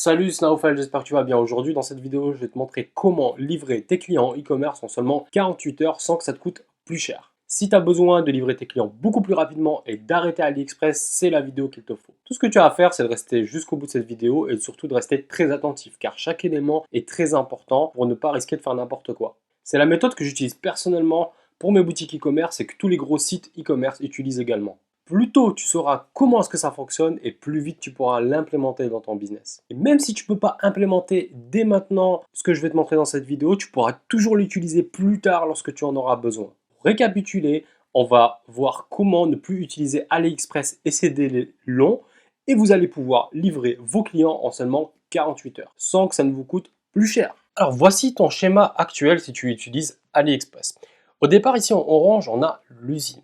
Salut, c'est Naofal, j'espère que tu vas bien. Aujourd'hui, dans cette vidéo, je vais te montrer comment livrer tes clients en e-commerce en seulement 48 heures sans que ça te coûte plus cher. Si tu as besoin de livrer tes clients beaucoup plus rapidement et d'arrêter AliExpress, c'est la vidéo qu'il te faut. Tout ce que tu as à faire, c'est de rester jusqu'au bout de cette vidéo et surtout de rester très attentif car chaque élément est très important pour ne pas risquer de faire n'importe quoi. C'est la méthode que j'utilise personnellement pour mes boutiques e-commerce et que tous les gros sites e-commerce utilisent également. Plus tôt tu sauras comment est-ce que ça fonctionne et plus vite tu pourras l'implémenter dans ton business. Et même si tu ne peux pas implémenter dès maintenant ce que je vais te montrer dans cette vidéo, tu pourras toujours l'utiliser plus tard lorsque tu en auras besoin. Pour récapituler, on va voir comment ne plus utiliser AliExpress et ses délais longs et vous allez pouvoir livrer vos clients en seulement 48 heures sans que ça ne vous coûte plus cher. Alors voici ton schéma actuel si tu utilises AliExpress. Au départ ici en orange, on a l'usine.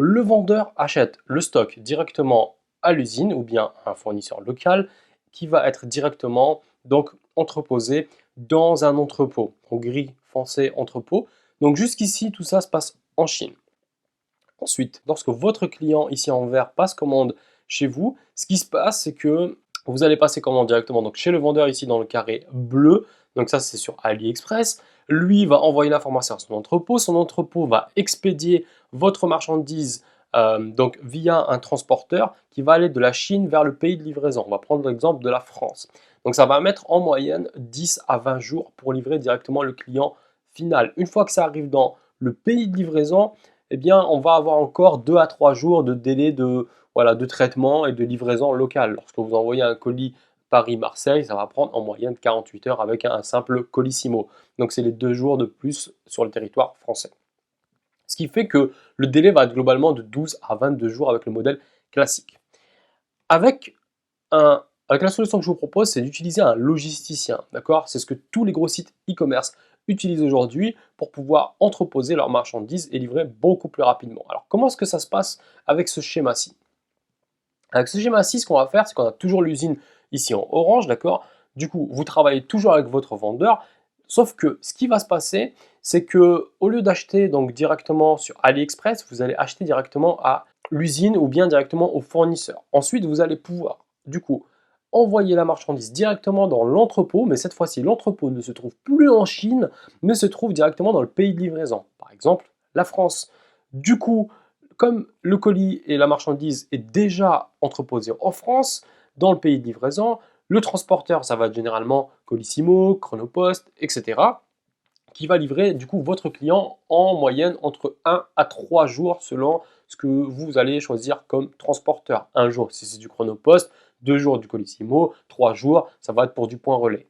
Le vendeur achète le stock directement à l'usine ou bien à un fournisseur local qui va être directement donc entreposé dans un entrepôt, en gris foncé entrepôt. Donc jusqu'ici, tout ça se passe en Chine. Ensuite, lorsque votre client ici en vert passe commande chez vous, ce qui se passe, c'est que vous allez passer commande directement donc chez le vendeur ici dans le carré bleu. Donc ça, c'est sur AliExpress. Lui va envoyer l'information à son entrepôt. Son entrepôt va expédier votre marchandise donc via un transporteur qui va aller de la Chine vers le pays de livraison. On va prendre l'exemple de la France. Donc ça va mettre en moyenne 10 à 20 jours pour livrer directement le client final. Une fois que ça arrive dans le pays de livraison, eh bien, on va avoir encore 2 à 3 jours de délai de traitement et de livraison locale. Lorsque vous envoyez un colis Paris-Marseille, ça va prendre en moyenne 48 heures avec un simple colissimo. Donc c'est les 2 jours de plus sur le territoire français. Ce qui fait que le délai va être globalement de 12 à 22 jours avec le modèle classique. Avec, avec la solution que je vous propose, c'est d'utiliser un logisticien. D'accord? C'est ce que tous les gros sites e-commerce utilisent aujourd'hui pour pouvoir entreposer leurs marchandises et livrer beaucoup plus rapidement. Alors comment est-ce que ça se passe avec ce schéma-ci? Avec ce schéma-ci, ce qu'on va faire, c'est qu'on a toujours l'usine ici en orange, d'accord? Du coup, vous travaillez toujours avec votre vendeur, sauf que ce qui va se passer, c'est que au lieu d'acheter donc directement sur AliExpress, vous allez acheter directement à l'usine ou bien directement au fournisseur. Ensuite, vous allez pouvoir, du coup, envoyer la marchandise directement dans l'entrepôt, mais cette fois-ci, l'entrepôt ne se trouve plus en Chine, mais se trouve directement dans le pays de livraison. Par exemple, la France. Du coup, comme le colis et la marchandise est déjà entreposé en France, dans le pays de livraison, le transporteur, ça va être généralement Colissimo, Chronopost, etc., qui va livrer du coup votre client en moyenne entre 1 à 3 jours selon ce que vous allez choisir comme transporteur. Un jour si c'est du Chronopost, 2 jours du Colissimo, 3 jours, ça va être pour du point relais.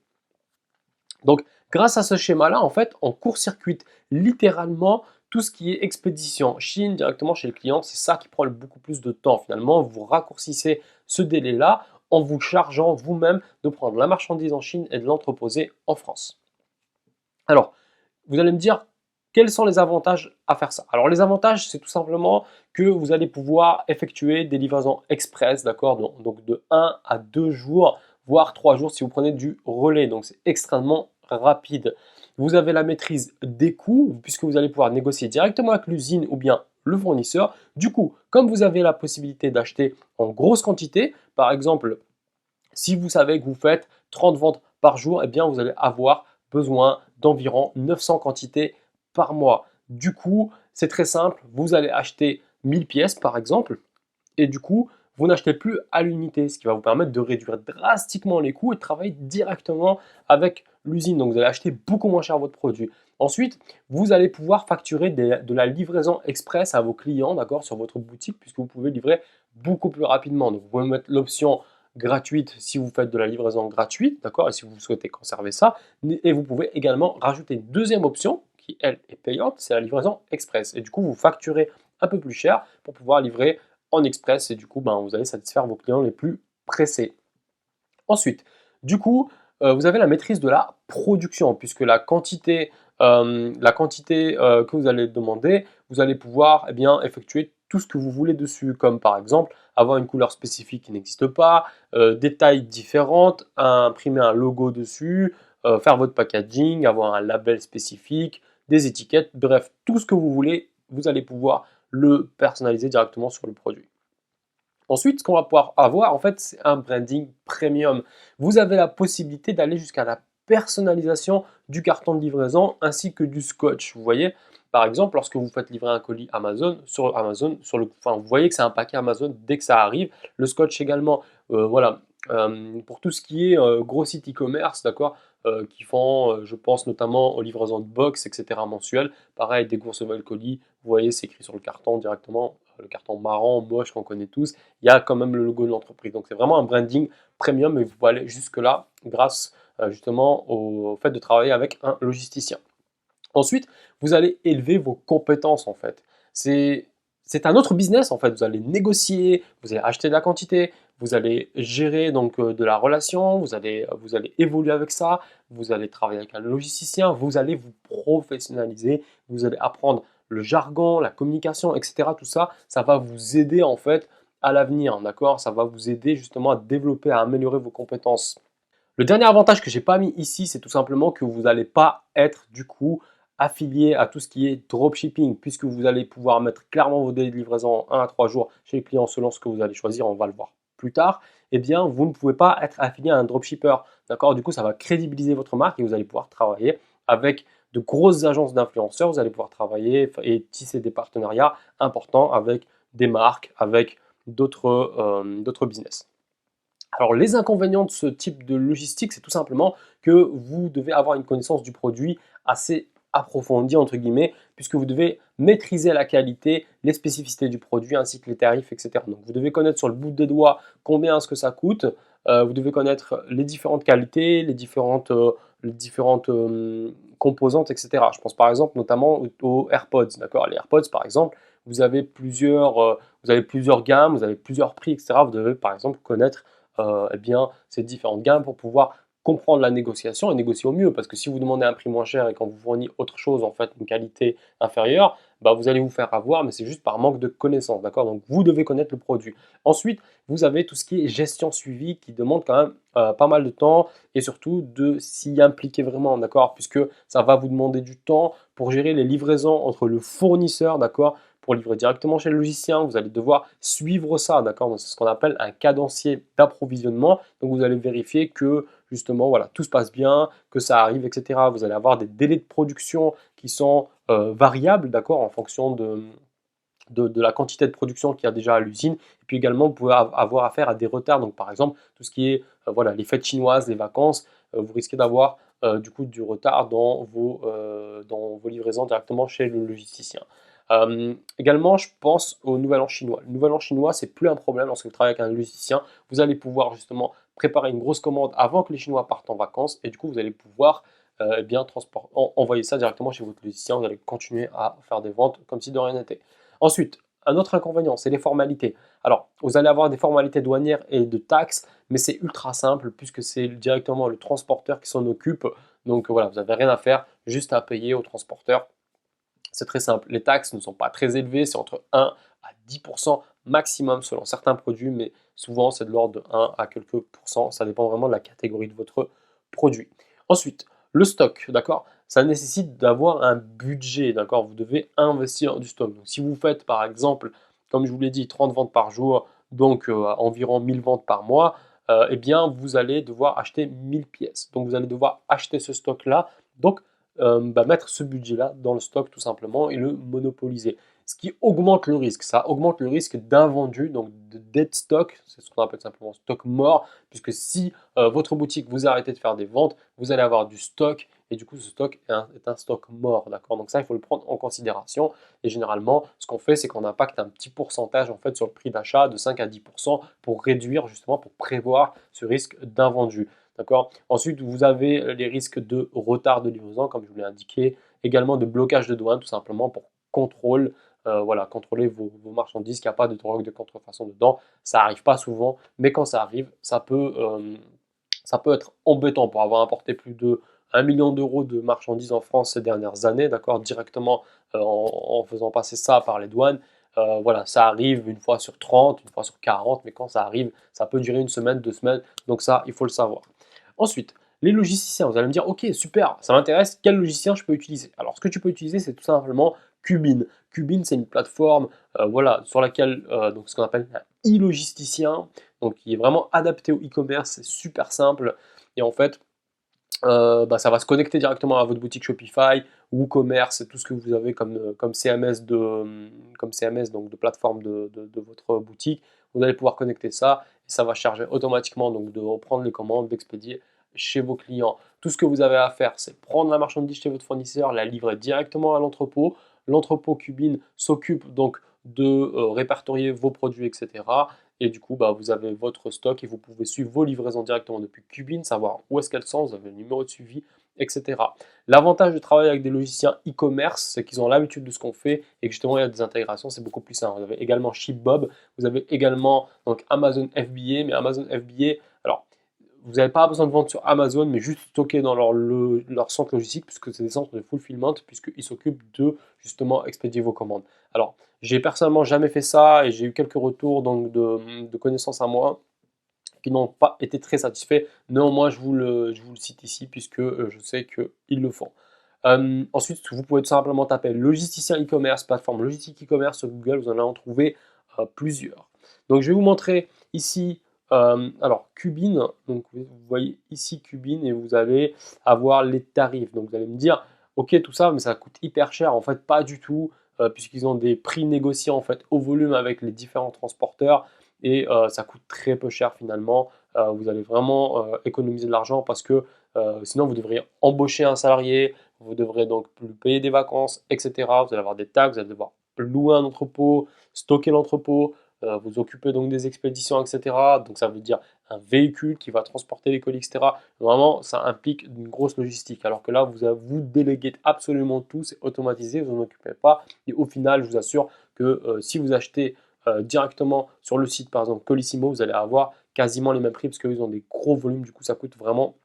Donc, grâce à ce schéma-là, en fait, on court-circuite littéralement tout ce qui est expédition Chine directement chez le client. C'est ça qui prend beaucoup plus de temps. Finalement, vous raccourcissez ce délai-là en vous chargeant vous-même de prendre la marchandise en Chine et de l'entreposer en France. Alors, vous allez me dire, quels sont les avantages à faire ça? Alors, les avantages, c'est tout simplement que vous allez pouvoir effectuer des livraisons express, d'accord? Donc, de 1 à 2 jours, voire 3 jours si vous prenez du relais. Donc, c'est extrêmement rapide. Vous avez la maîtrise des coûts, puisque vous allez pouvoir négocier directement avec l'usine ou bien le fournisseur. Du coup, comme vous avez la possibilité d'acheter en grosse quantité, par exemple, si vous savez que vous faites 30 ventes par jour, eh bien, vous allez avoir besoin d'environ 900 quantités par mois. Du coup, c'est très simple, vous allez acheter 1000 pièces par exemple, et du coup, vous n'achetez plus à l'unité, ce qui va vous permettre de réduire drastiquement les coûts et de travailler directement avec l'usine. Donc, vous allez acheter beaucoup moins cher votre produit. Ensuite, vous allez pouvoir facturer de la livraison express à vos clients, d'accord, sur votre boutique, puisque vous pouvez livrer beaucoup plus rapidement. Donc, vous pouvez mettre l'option gratuite si vous faites de la livraison gratuite, d'accord, et si vous souhaitez conserver ça. Et vous pouvez également rajouter une deuxième option qui, elle, est payante, c'est la livraison express. Et du coup, vous facturez un peu plus cher pour pouvoir livrer en express et du coup, vous allez satisfaire vos clients les plus pressés. Ensuite, du coup, vous avez la maîtrise de la production puisque la quantité que vous allez demander, vous allez pouvoir effectuer tout ce que vous voulez dessus, comme par exemple avoir une couleur spécifique qui n'existe pas, des tailles différentes, imprimer un logo dessus, faire votre packaging, avoir un label spécifique, des étiquettes, bref, tout ce que vous voulez, vous allez pouvoir le personnaliser directement sur le produit. Ensuite, ce qu'on va pouvoir avoir, en fait, c'est un branding premium. Vous avez la possibilité d'aller jusqu'à la personnalisation du carton de livraison ainsi que du scotch. Vous voyez, par exemple, lorsque vous faites livrer un colis Amazon, enfin, vous voyez que c'est un paquet Amazon dès que ça arrive. Le scotch également, voilà. Pour tout ce qui est gros sites e-commerce, d'accord, qui font, je pense notamment aux livraisons de box, etc. mensuelles. Pareil, dès que vous recevez le colis, vous voyez, c'est écrit sur le carton directement, le carton marron, moche qu'on connaît tous. Il y a quand même le logo de l'entreprise. Donc c'est vraiment un branding premium et vous pouvez aller jusque-là grâce justement au fait de travailler avec un logisticien. Ensuite, vous allez élever vos compétences en fait. C'est c'est un autre business en fait. Vous allez négocier, vous allez acheter de la quantité, vous allez gérer donc de la relation, vous allez évoluer avec ça, vous allez travailler avec un logisticien, vous allez vous professionnaliser, vous allez apprendre le jargon, la communication, etc. Tout ça, ça va vous aider en fait à l'avenir, d'accord? Ça va vous aider justement à développer, à améliorer vos compétences. Le dernier avantage que j'ai pas mis ici, c'est tout simplement que vous n'allez pas être du coup affilié à tout ce qui est dropshipping, puisque vous allez pouvoir mettre clairement vos délais de livraison en 1 à 3 jours chez les clients selon ce que vous allez choisir, on va le voir plus tard. Eh bien, vous ne pouvez pas être affilié à un dropshipper. D'accord? Du coup, ça va crédibiliser votre marque et vous allez pouvoir travailler avec de grosses agences d'influenceurs. Vous allez pouvoir travailler et tisser des partenariats importants avec des marques, avec d'autres business. Alors les inconvénients de ce type de logistique, c'est tout simplement que vous devez avoir une connaissance du produit assez approfondie, entre guillemets, puisque vous devez maîtriser la qualité, les spécificités du produit ainsi que les tarifs, etc. Donc vous devez connaître sur le bout des doigts combien est-ce que ça coûte, vous devez connaître les différentes qualités, les différentes composantes, etc. Je pense par exemple notamment aux AirPods, d'accord? Les AirPods par exemple, vous avez plusieurs gammes, vous avez plusieurs prix, etc. Vous devez par exemple connaître eh bien, ces différentes gammes pour pouvoir comprendre la négociation et négocier au mieux. Parce que si vous demandez un prix moins cher et qu'on vous fournit autre chose, en fait, une qualité inférieure, bah, vous allez vous faire avoir, mais c'est juste par manque de connaissances, d'accord? Donc, vous devez connaître le produit. Ensuite, vous avez tout ce qui est gestion suivie qui demande quand même pas mal de temps et surtout de s'y impliquer vraiment, d'accord? Puisque ça va vous demander du temps pour gérer les livraisons entre le fournisseur, d'accord? Pour livrer directement chez le logicien, vous allez devoir suivre ça, d'accord? C'est ce qu'on appelle un cadencier d'approvisionnement. Donc vous allez vérifier que justement, voilà, tout se passe bien, que ça arrive, etc. Vous allez avoir des délais de production qui sont variables, d'accord, en fonction de la quantité de production qu'il y a déjà à l'usine. Et puis également, vous pouvez avoir affaire à des retards. Donc par exemple, tout ce qui est voilà, les fêtes chinoises, les vacances, vous risquez d'avoir du coup du retard dans vos livraisons directement chez le logisticien. Également, je pense au Nouvel An chinois. Le Nouvel An chinois, c'est plus un problème lorsque vous travaillez avec un logisticien. Vous allez pouvoir justement préparer une grosse commande avant que les Chinois partent en vacances et du coup, vous allez pouvoir eh bien, envoyer ça directement chez votre logisticien. Vous allez continuer à faire des ventes comme si de rien n'était. Ensuite, un autre inconvénient, c'est les formalités. Alors, vous allez avoir des formalités douanières et de taxes, mais c'est ultra simple puisque c'est directement le transporteur qui s'en occupe. Donc voilà, vous n'avez rien à faire, juste à payer au transporteur. C'est très simple. Les taxes ne sont pas très élevées, c'est entre 1 à 10% maximum selon certains produits, mais souvent c'est de l'ordre de 1 à quelques pourcents. Ça dépend vraiment de la catégorie de votre produit. Ensuite, le stock, d'accord? Ça nécessite d'avoir un budget, d'accord? Vous devez investir du stock. Donc, si vous faites par exemple, comme je vous l'ai dit, 30 ventes par jour, donc environ 1000 ventes par mois, eh bien vous allez devoir acheter 1000 pièces. Donc vous allez devoir acheter ce stock-là. Donc bah, mettre ce budget-là dans le stock tout simplement et le monopoliser. Ce qui augmente le risque. Ça augmente le risque d'invendu, donc de dead stock, c'est ce qu'on appelle simplement stock mort, puisque si votre boutique vous arrêtez de faire des ventes, vous allez avoir du stock et du coup ce stock est un stock mort, d'accord? Donc ça, il faut le prendre en considération et généralement, ce qu'on fait, c'est qu'on impacte un petit pourcentage en fait sur le prix d'achat de 5 à 10% pour réduire justement, pour prévoir ce risque d'invendu. D'accord. Ensuite, vous avez les risques de retard de livraison, comme je vous l'ai indiqué, également de blocage de douane, tout simplement pour voilà, contrôler vos marchandises, qu'il n'y a pas de drogue de contrefaçon dedans. Ça n'arrive pas souvent, mais quand ça arrive, ça peut être embêtant pour avoir importé plus de 1 million d'euros de marchandises en France ces dernières années, d'accord, directement en faisant passer ça par les douanes. Voilà, ça arrive une fois sur 30, une fois sur 40, mais quand ça arrive, ça peut durer une semaine, 2 semaines. Donc ça, il faut le savoir. Ensuite, les logiciens, vous allez me dire, ok, super, ça m'intéresse, quel logicien je peux utiliser? Alors, ce que tu peux utiliser, c'est tout simplement Cubin. Cubin, c'est une plateforme voilà, sur laquelle, donc ce qu'on appelle un e-logisticien, donc qui est vraiment adapté au e-commerce, c'est super simple. Et en fait, ça va se connecter directement à votre boutique Shopify, WooCommerce, et tout ce que vous avez comme CMS, comme CMS donc de plateforme de votre boutique. Vous allez pouvoir connecter ça et ça va charger automatiquement, donc de reprendre les commandes, d'expédier chez vos clients. Tout ce que vous avez à faire, c'est prendre la marchandise chez votre fournisseur, la livrer directement à l'entrepôt. L'entrepôt Cubin s'occupe donc de répertorier vos produits, etc. Et du coup, vous avez votre stock et vous pouvez suivre vos livraisons directement depuis Cubin, savoir où est-ce qu'elles sont, vous avez le numéro de suivi, etc. L'avantage de travailler avec des logiciels e-commerce, c'est qu'ils ont l'habitude de ce qu'on fait et que justement il y a des intégrations, c'est beaucoup plus simple. Vous avez également Shipbob, vous avez également donc Amazon FBA, mais Amazon FBA, alors vous n'avez pas besoin de vendre sur Amazon, mais juste stocker dans leur centre logistique, puisque c'est des centres de fulfillment, puisqu'ils s'occupent de justement expédier vos commandes. Alors, j'ai personnellement jamais fait ça et j'ai eu quelques retours donc, de connaissances à moi qui n'ont pas été très satisfaits. Néanmoins, je vous le cite ici, puisque je sais qu'ils le font. Ensuite, vous pouvez tout simplement taper logisticien e-commerce, plateforme logistique e-commerce sur Google, vous en allez en trouver plusieurs. Donc, je vais vous montrer ici, alors Cubin, donc vous voyez ici Cubin et vous allez avoir les tarifs. Donc, vous allez me dire, ok, tout ça, mais ça coûte hyper cher. En fait, pas du tout, puisqu'ils ont des prix négociés en fait au volume avec les différents transporteurs et ça coûte très peu cher finalement. Vous allez vraiment économiser de l'argent parce que sinon vous devriez embaucher un salarié, vous devrez donc lui payer des vacances, etc. Vous allez avoir des taxes, vous allez devoir louer un entrepôt, stocker l'entrepôt, vous occuper donc des expéditions, etc. Donc ça veut dire un véhicule qui va transporter les colis, etc. Vraiment, ça implique une grosse logistique. Alors que là, vous déléguez absolument tout, c'est automatisé, vous n'en occupez pas. Et au final, je vous assure que si vous achetez directement sur le site, par exemple Colissimo, vous allez avoir quasiment les mêmes prix parce qu'ils ont des gros volumes, du coup ça coûte vraiment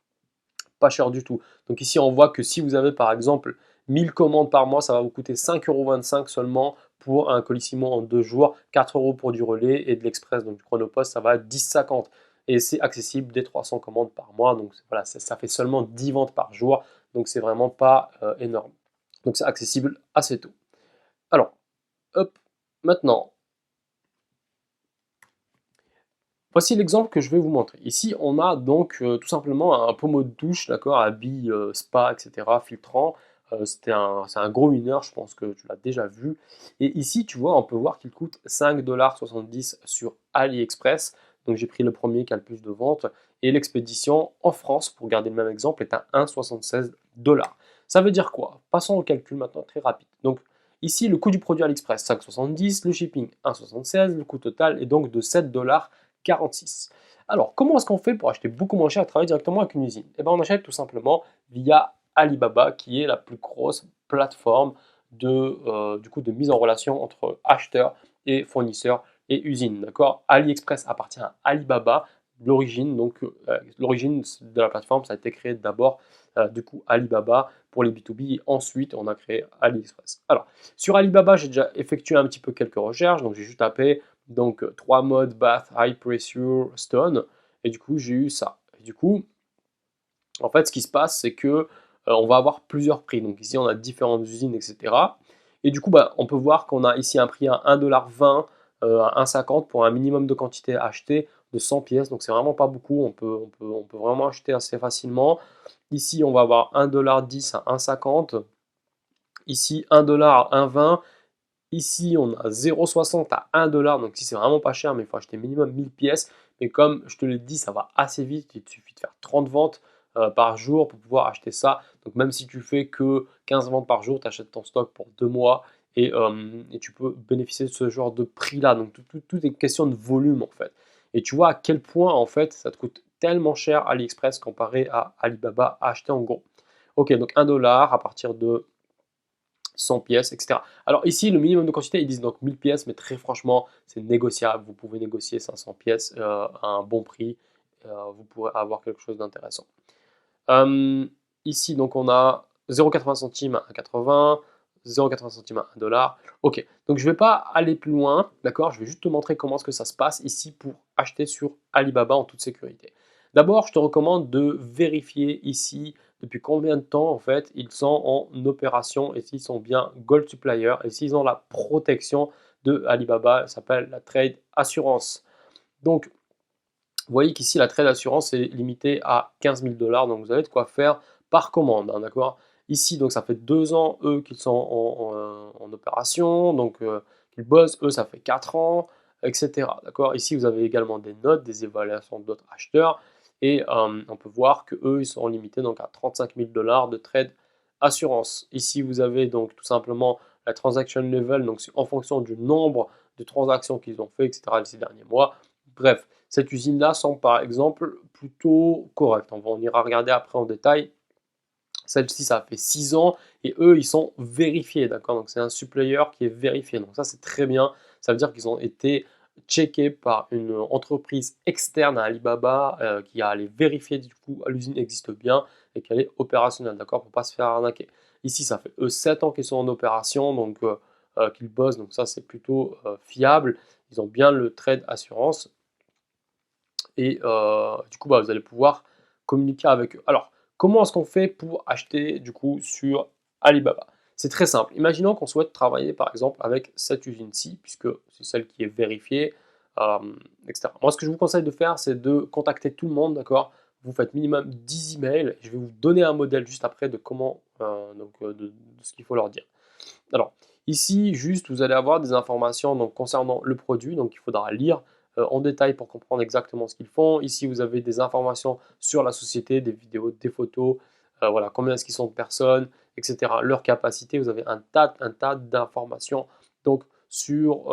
pas cher du tout. Donc ici on voit que si vous avez par exemple 1000 commandes par mois, ça va vous coûter 5,25 € seulement pour un Colissimo en 2 jours, 4 € pour du relais et de l'express, donc du chronopost, ça va à 10,50 €. Et c'est accessible dès 300 commandes par mois, donc voilà, ça fait seulement 10 ventes par jour, donc c'est vraiment pas énorme. Donc c'est accessible assez tôt. Alors, hop, maintenant, voici l'exemple que je vais vous montrer. Ici, on a donc tout simplement un pommeau de douche, d'accord, à billes, spa, etc., filtrant. C'est un gros mineur, je pense que tu l'as déjà vu. Et ici, tu vois, on peut voir qu'il coûte 5,70 $ sur AliExpress. Donc j'ai pris le premier qui a le plus de ventes. Et l'expédition en France, pour garder le même exemple, est à 1,76 $. Ça veut dire quoi? Passons au calcul maintenant, très rapide. Donc ici, le coût du produit AliExpress, 5,70 $, le shipping 1,76 $, le coût total est donc de 7,46 $. Alors, comment est-ce qu'on fait pour acheter beaucoup moins cher et travailler directement avec une usine? Eh bien, on achète tout simplement via Alibaba, qui est la plus grosse plateforme du coup, de mise en relation entre acheteurs et fournisseurs et usines. D'accord? AliExpress appartient à Alibaba. L'origine, l'origine de la plateforme, ça a été créé d'abord du coup Alibaba pour les B2B et ensuite on a créé AliExpress. Alors, sur Alibaba, j'ai déjà effectué un petit peu quelques recherches, donc j'ai juste tapé donc 3 modes bath, high pressure, stone, et du coup j'ai eu ça. Et du coup, en fait, ce qui se passe, c'est que on va avoir plusieurs prix. Donc ici, on a différentes usines, etc. Et du coup, on peut voir qu'on a ici un prix à 1,20 $, à 1,50 € pour un minimum de quantité achetée de 100 pièces. Donc c'est vraiment pas beaucoup. On peut vraiment acheter assez facilement. Ici, on va avoir 1,10 $ à 1,50 €. Ici, 1 $ à 1,20 €. Ici, on a 0,60 à 1 $, donc ici c'est vraiment pas cher, mais il faut acheter minimum 1000 pièces. Mais comme je te l'ai dit, ça va assez vite, il te suffit de faire 30 ventes par jour pour pouvoir acheter ça. Donc même si tu fais que 15 ventes par jour, tu achètes ton stock pour 2 mois et tu peux bénéficier de ce genre de prix-là. Donc tout est question de volume en fait. Et tu vois à quel point en fait ça te coûte tellement cher AliExpress comparé à Alibaba à acheter en gros. Ok, donc 1 $ à partir de 100 pièces, etc. Alors ici, le minimum de quantité, ils disent donc 1000 pièces, mais très franchement, c'est négociable. Vous pouvez négocier 500 pièces à un bon prix. Vous pourrez avoir quelque chose d'intéressant. Ici, donc on a 0,80 centimes à 1,80, 0,80 centimes à 1 $. Ok, donc je ne vais pas aller plus loin, d'accord? Je vais juste te montrer comment est-ce que ça se passe ici pour acheter sur Alibaba en toute sécurité. D'abord, je te recommande de vérifier ici depuis combien de temps en fait ils sont en opération et s'ils sont bien Gold Supplier et s'ils ont la protection de Alibaba, ça s'appelle la Trade Assurance. Donc, vous voyez qu'ici la Trade Assurance est limitée à 15 000 $, donc vous avez de quoi faire par commande, hein, d'accord. Ici, donc ça fait 2 ans, eux, qu'ils sont en opération, donc qu'ils bossent, eux, ça fait 4 ans, etc. D'accord. Ici, vous avez également des notes, des évaluations d'autres acheteurs, et on peut voir que eux, ils sont limités donc à 35 000 $ de trade assurance. Ici, vous avez donc tout simplement la transaction level, donc en fonction du nombre de transactions qu'ils ont fait, etc. ces derniers mois. Bref, cette usine-là semble par exemple plutôt correcte. On ira regarder après en détail. Celle-ci, ça fait 6 ans et eux, ils sont vérifiés, d'accord. Donc c'est un supplier qui est vérifié. Donc ça, c'est très bien. Ça veut dire qu'ils ont été checkés par une entreprise externe à Alibaba qui a allé vérifier du coup l'usine existe bien et qu'elle est opérationnelle, d'accord, pour ne pas se faire arnaquer. Ici, ça fait eux 7 ans qu'ils sont en opération, donc qu'ils bossent. Donc ça, c'est plutôt fiable. Ils ont bien le trade assurance et du coup, bah, vous allez pouvoir communiquer avec eux. Alors, comment est-ce qu'on fait pour acheter du coup sur Alibaba? C'est très simple. Imaginons qu'on souhaite travailler par exemple avec cette usine-ci, puisque c'est celle qui est vérifiée, euh, etc. Moi, ce que je vous conseille de faire, c'est de contacter tout le monde, d'accord? Vous faites minimum 10 emails. Je vais vous donner un modèle juste après de comment, de ce qu'il faut leur dire. Alors, ici, juste, vous allez avoir des informations donc, concernant le produit, donc il faudra lire en détail pour comprendre exactement ce qu'ils font. Ici, vous avez des informations sur la société, des vidéos, des photos, voilà, combien est-ce qu'ils sont de personnes, etc. Leur capacité, vous avez un tas d'informations donc sur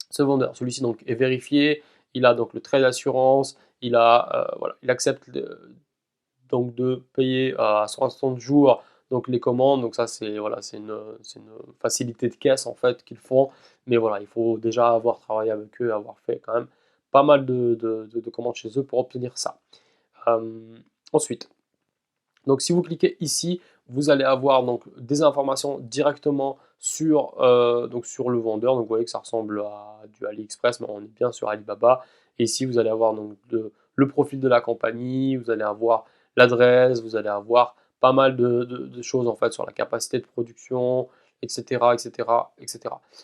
ce vendeur. Celui-ci donc est vérifié, il a donc le trait d'assurance, voilà, il accepte donc de payer à 60 jours donc les commandes. Donc ça c'est voilà, c'est une facilité de caisse en fait qu'ils font. Mais voilà, il faut déjà avoir travaillé avec eux, avoir fait quand même pas mal de commandes chez eux pour obtenir ça. Ensuite, donc si vous cliquez ici, vous allez avoir donc des informations directement donc sur le vendeur. Donc vous voyez que ça ressemble à du AliExpress, mais on est bien sur Alibaba. Et ici, vous allez avoir donc le profil de la compagnie, vous allez avoir l'adresse, vous allez avoir pas mal de choses en fait sur la capacité de production, etc., etc., etc.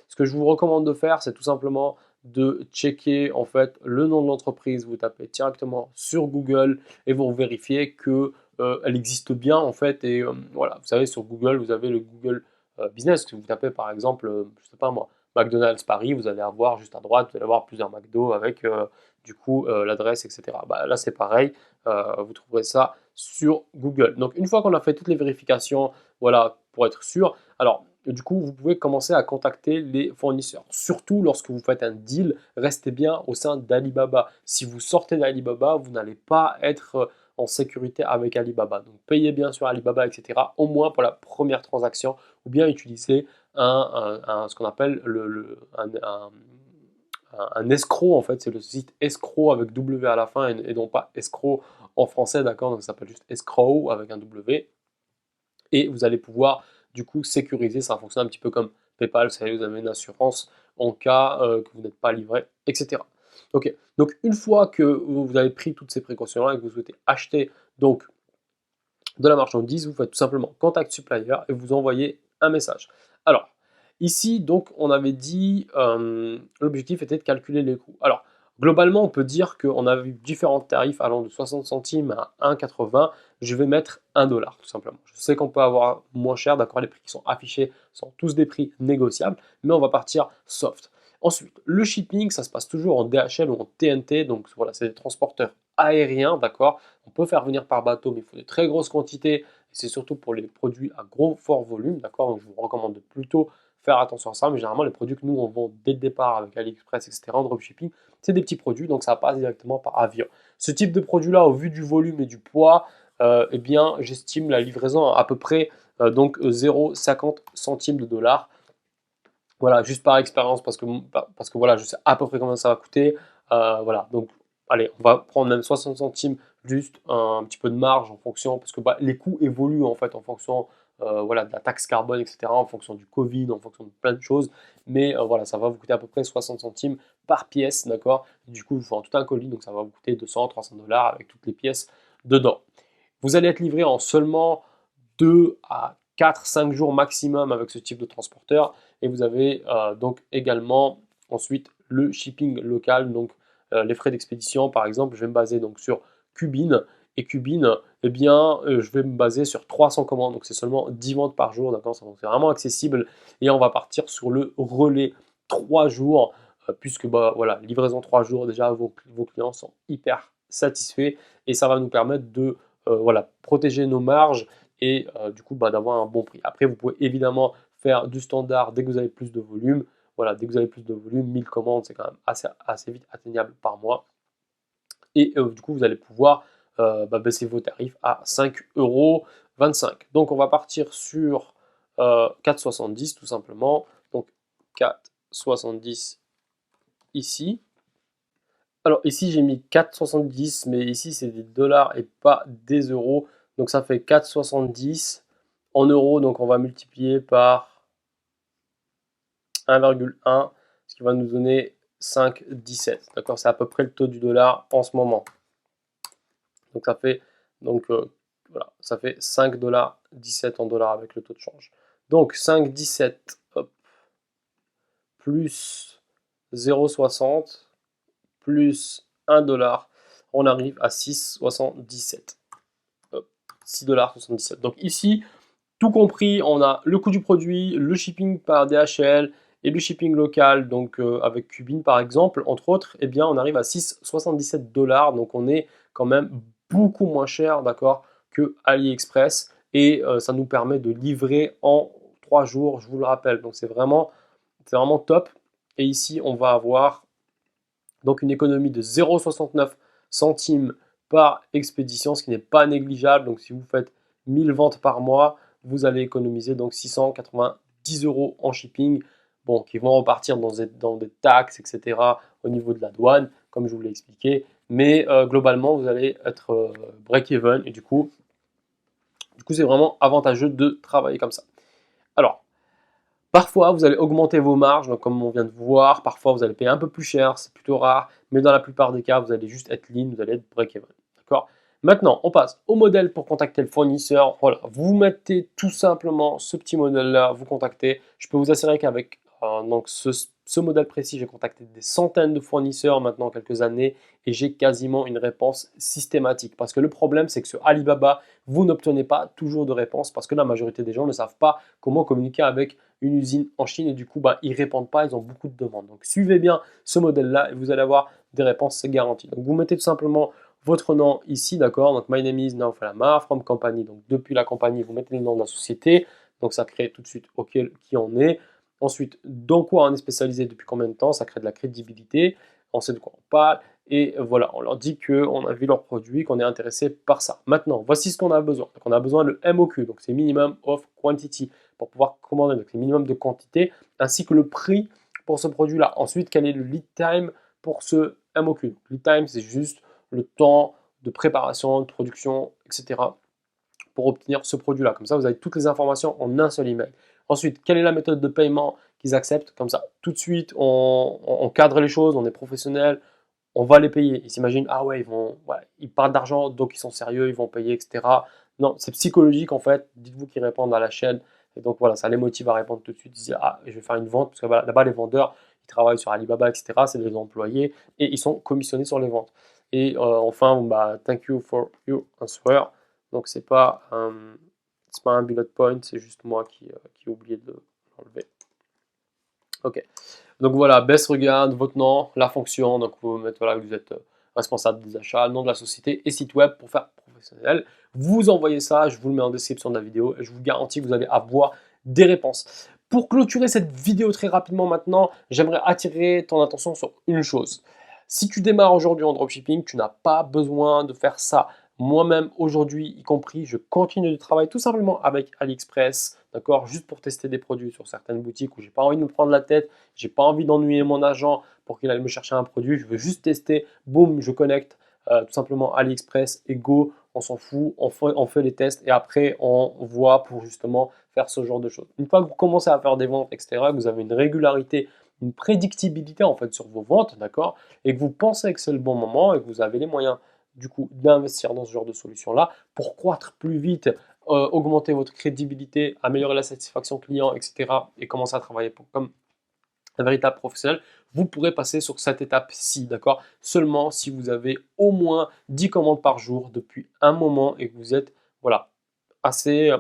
Ce que je vous recommande de faire, c'est tout simplement de checker en fait le nom de l'entreprise. Vous tapez directement sur Google et vous vérifiez que elle existe bien en fait. Et voilà, vous savez, sur Google, vous avez le Google Business. Si vous tapez par exemple, je sais pas moi, McDonald's Paris, vous allez avoir juste à droite, vous allez avoir plusieurs McDo avec du coup l'adresse, etc. Bah, là, c'est pareil, vous trouverez ça sur Google. Donc, une fois qu'on a fait toutes les vérifications, voilà, pour être sûr, alors du coup, vous pouvez commencer à contacter les fournisseurs. Surtout lorsque vous faites un deal, restez bien au sein d'Alibaba. Si vous sortez d'Alibaba, vous n'allez pas être en sécurité avec Alibaba. Donc payez bien sur Alibaba, etc. Au moins pour la première transaction, ou bien utilisez ce qu'on appelle un escroc, en fait. C'est le site escroc avec W à la fin et non pas escroc en français, d'accord. Donc ça s'appelle juste escroc avec un W. Et vous allez pouvoir du coup sécuriser, ça fonctionne un petit peu comme PayPal, vous savez, vous avez une assurance en cas que vous n'êtes pas livré, etc. Ok, donc une fois que vous avez pris toutes ces précautions-là et que vous souhaitez acheter donc de la marchandise, vous faites tout simplement contact supplier et vous envoyez un message. Alors, ici, donc, on avait dit, l'objectif était de calculer les coûts. Alors, globalement, on peut dire qu'on a vu différents tarifs allant de 60 centimes à 1,80. Je vais mettre 1 dollar, tout simplement. Je sais qu'on peut avoir moins cher, d'accord, les prix qui sont affichés sont tous des prix négociables, mais on va partir soft. Ensuite, le shipping, ça se passe toujours en DHL ou en TNT, donc voilà, c'est des transporteurs aériens, d'accord. On peut faire venir par bateau, mais il faut de très grosses quantités, et c'est surtout pour les produits à gros, fort volume, d'accord. Donc je vous recommande de plutôt faire attention à ça, mais généralement les produits que nous on vend dès le départ avec AliExpress, etc., en dropshipping, c'est des petits produits, donc ça passe directement par avion. Ce type de produit-là, au vu du volume et du poids, eh bien, j'estime la livraison à peu près donc 0,50 centimes de dollar. Voilà, juste par expérience, parce que voilà, je sais à peu près combien ça va coûter. Voilà, donc allez, on va prendre même 60 centimes, juste un petit peu de marge en fonction, parce que bah, les coûts évoluent en fait en fonction voilà, de la taxe carbone, etc., en fonction du Covid, en fonction de plein de choses. Mais voilà, ça va vous coûter à peu près 60 centimes par pièce, d'accord? Du coup, vous faites tout un colis, donc ça va vous coûter 200, 300 dollars avec toutes les pièces dedans. Vous allez être livré en seulement 2 à 4, 5 jours maximum avec ce type de transporteur. Et vous avez donc également ensuite le shipping local, donc les frais d'expédition. Par exemple, je vais me baser donc sur Cubine. Et Cubine, eh bien, je vais me baser sur 300 commandes. Donc c'est seulement 10 ventes par jour, d'accord? Donc c'est vraiment accessible. Et on va partir sur le relais 3 jours, puisque bah, voilà, livraison 3 jours, déjà vos clients sont hyper satisfaits. Et ça va nous permettre de voilà, protéger nos marges et du coup bah, d'avoir un bon prix. Après, vous pouvez évidemment faire du standard dès que vous avez plus de volume. Voilà, dès que vous avez plus de volume, 1000 commandes, c'est quand même assez vite atteignable par mois. Et du coup, vous allez pouvoir bah, baisser vos tarifs à 5,25 €. Donc, on va partir sur 4,70 tout simplement. Donc, 4,70 ici. Alors ici j'ai mis 4,70 mais ici c'est des dollars et pas des euros. Donc ça fait 4,70 en euros. Donc on va multiplier par 1,1, ce qui va nous donner 5,17. D'accord, c'est à peu près le taux du dollar en ce moment. Donc ça fait voilà, ça fait 5,17 $ en dollars avec le taux de change. Donc 5,17 plus 0,60 plus 1 dollar, on arrive à 6,77. 6,77 $. Donc ici, tout compris, on a le coût du produit, le shipping par DHL et le shipping local, donc avec Cubine par exemple, entre autres, eh bien on arrive à 6,77 $. Donc on est quand même beaucoup moins cher, d'accord, que AliExpress. Et ça nous permet de livrer en 3 jours, je vous le rappelle. Donc c'est vraiment top. Et ici, on va avoir donc une économie de 0,69 centimes par expédition, ce qui n'est pas négligeable. Donc si vous faites 1000 ventes par mois, vous allez économiser donc 690 € en shipping, bon, qui vont repartir dans des taxes, etc. au niveau de la douane, comme je vous l'ai expliqué. Mais globalement, vous allez être break-even et du coup, c'est vraiment avantageux de travailler comme ça. Alors, parfois, vous allez augmenter vos marges, donc comme on vient de voir. Parfois, vous allez payer un peu plus cher, c'est plutôt rare. Mais dans la plupart des cas, vous allez juste être lean, vous allez être break-even. D'accord? Maintenant, on passe au modèle pour contacter le fournisseur. Voilà, vous mettez tout simplement ce petit modèle-là, vous contactez. Je peux vous assurer qu'avec donc ce modèle précis, j'ai contacté des centaines de fournisseurs maintenant quelques années et j'ai quasiment une réponse systématique. Parce que le problème, c'est que sur Alibaba, vous n'obtenez pas toujours de réponse parce que la majorité des gens ne savent pas comment communiquer avec une usine en Chine et du coup, bah, ils ne répondent pas, ils ont beaucoup de demandes. Donc, suivez bien ce modèle-là et vous allez avoir des réponses, c'est garanti. Donc, vous mettez tout simplement votre nom ici, d'accord? Donc, my name is Naof Alamar, from company. Donc, depuis la compagnie, vous mettez le nom de la société. Donc, ça crée tout de suite OK qui on est. Ensuite, dans quoi on est spécialisé, depuis combien de temps, ça crée de la crédibilité. On sait de quoi on parle. Et voilà, on leur dit qu'on a vu leurs produits, qu'on est intéressé par ça. Maintenant, voici ce qu'on a besoin. Donc, on a besoin de MOQ, donc c'est Minimum of Quantity, pour pouvoir commander, donc le minimum de quantité, ainsi que le prix pour ce produit-là. Ensuite, quel est le lead time pour ce MOQ? Lead time, c'est juste le temps de préparation, de production, etc. pour obtenir ce produit-là. Comme ça, vous avez toutes les informations en un seul email. Ensuite, quelle est la méthode de paiement qu'ils acceptent? Comme ça, tout de suite, on cadre les choses, on est professionnel, on va les payer. Ils s'imaginent, ah ouais, ils parlent d'argent, donc ils sont sérieux, ils vont payer, etc. Non, c'est psychologique en fait. Dites-vous qu'ils répondent à la chaîne. Et donc voilà, ça les motive à répondre tout de suite. Ils disent, ah, je vais faire une vente, parce que là-bas, les vendeurs, ils travaillent sur Alibaba, etc. C'est des employés et ils sont commissionnés sur les ventes. Et enfin, bah, thank you for your answer. Donc c'est pas un bullet point, c'est juste moi qui ai oublié de l'enlever. Ok. Donc voilà, Bess regarde votre nom, la fonction, donc vous mettez voilà, que vous êtes responsable des achats, nom de la société et site web pour faire professionnel. Vous envoyez ça, je vous le mets en description de la vidéo et je vous garantis que vous allez avoir des réponses. Pour clôturer cette vidéo très rapidement maintenant, j'aimerais attirer ton attention sur une chose. Si tu démarres aujourd'hui en dropshipping, tu n'as pas besoin de faire ça. Moi-même, aujourd'hui, y compris, je continue de travailler tout simplement avec AliExpress, d'accord, juste pour tester des produits sur certaines boutiques où j'ai pas envie de me prendre la tête, j'ai pas envie d'ennuyer mon agent pour qu'il aille me chercher un produit, je veux juste tester, boum, je connecte tout simplement AliExpress et go, on s'en fout, on fait les tests et après on voit pour justement faire ce genre de choses. Une fois que vous commencez à faire des ventes, etc., que vous avez une régularité, une prédictibilité en fait sur vos ventes, d'accord, et que vous pensez que c'est le bon moment et que vous avez les moyens du coup d'investir dans ce genre de solution-là pour croître plus vite, augmenter votre crédibilité, améliorer la satisfaction client, etc., et commencer à travailler comme un véritable professionnel, vous pourrez passer sur cette étape-ci, d'accord? Seulement si vous avez au moins 10 commandes par jour depuis un moment et que vous êtes, voilà, assez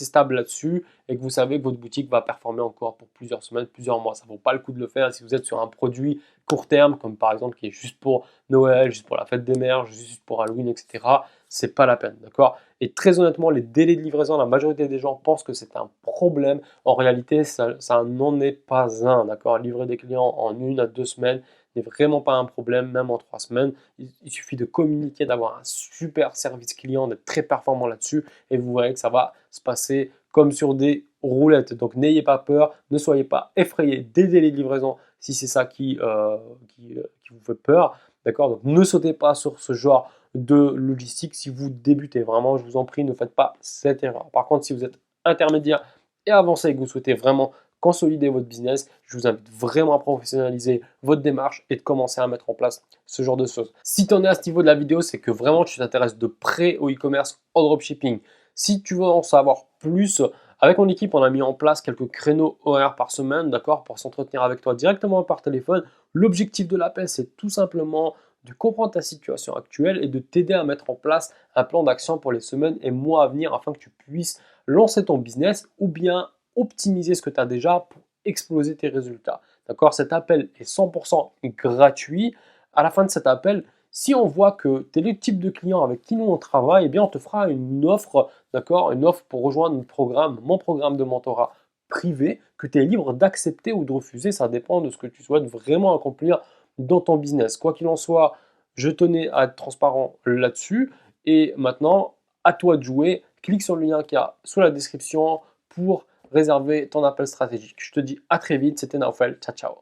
stable là-dessus et que vous savez que votre boutique va performer encore pour plusieurs semaines, plusieurs mois. Ça ne vaut pas le coup de le faire si vous êtes sur un produit court terme, comme par exemple qui est juste pour Noël, juste pour la fête des mères, juste pour Halloween, etc. C'est pas la peine, d'accord? Et très honnêtement, les délais de livraison, la majorité des gens pensent que c'est un problème. En réalité, ça n'en est pas un, d'accord? Livrer des clients en 1 à 2 semaines n'est vraiment pas un problème, même en 3 semaines. Il suffit de communiquer, d'avoir un super service client, d'être très performant là-dessus et vous verrez que ça va se passer comme sur des roulettes. Donc n'ayez pas peur, ne soyez pas effrayés des délais de livraison si c'est ça qui vous fait peur. D'accord? Donc ne sautez pas sur ce genre de logistique si vous débutez. Vraiment, je vous en prie, ne faites pas cette erreur. Par contre, si vous êtes intermédiaire et avancé et que vous souhaitez vraiment consolider votre business, je vous invite vraiment à professionnaliser votre démarche et de commencer à mettre en place ce genre de choses. Si tu en es à ce niveau de la vidéo, c'est que vraiment tu t'intéresses de près au e-commerce, au dropshipping. Si tu veux en savoir plus, avec mon équipe, on a mis en place quelques créneaux horaires par semaine, d'accord, pour s'entretenir avec toi directement par téléphone. L'objectif de l'appel, c'est tout simplement de comprendre ta situation actuelle et de t'aider à mettre en place un plan d'action pour les semaines et mois à venir afin que tu puisses lancer ton business ou bien optimiser ce que tu as déjà pour exploser tes résultats. D'accord? Cet appel est 100% gratuit. À la fin de cet appel, si on voit que tu es le type de client avec qui nous on travaille, eh bien on te fera une offre, d'accord? Une offre pour rejoindre notre programme, mon programme de mentorat privé, que tu es libre d'accepter ou de refuser. Ça dépend de ce que tu souhaites vraiment accomplir dans ton business. Quoi qu'il en soit, je tenais à être transparent là-dessus. Et maintenant, à toi de jouer. Clique sur le lien qu'il y a sous la description pour réserver ton appel stratégique. Je te dis à très vite. C'était Naufel. Ciao, ciao.